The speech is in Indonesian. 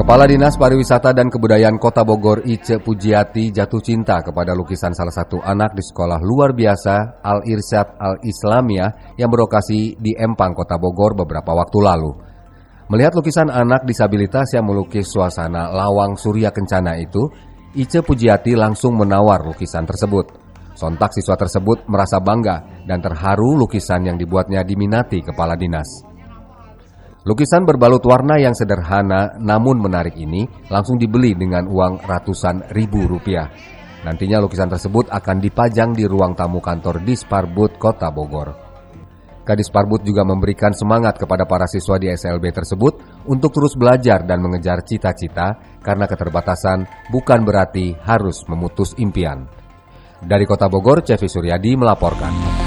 Kepala Dinas Pariwisata dan Kebudayaan Kota Bogor Ice Pujiati jatuh cinta kepada lukisan salah satu anak di sekolah luar biasa Al-Irsyad Al-Islamiyah yang berlokasi di Empang, Kota Bogor beberapa waktu lalu. Melihat lukisan anak disabilitas yang melukis suasana lawang surya kencana itu, Ice Pujiati langsung menawar lukisan tersebut. Sontak siswa tersebut merasa bangga dan terharu lukisan yang dibuatnya diminati Kepala Dinas. Lukisan berbalut warna yang sederhana namun menarik ini langsung dibeli dengan uang ratusan ribu rupiah. Nantinya lukisan tersebut akan dipajang di ruang tamu kantor Disparbud Kota Bogor. Kadisparbud juga memberikan semangat kepada para siswa di SLB tersebut untuk terus belajar dan mengejar cita-cita karena keterbatasan bukan berarti harus memutus impian. Dari Kota Bogor, Cevi Suryadi melaporkan.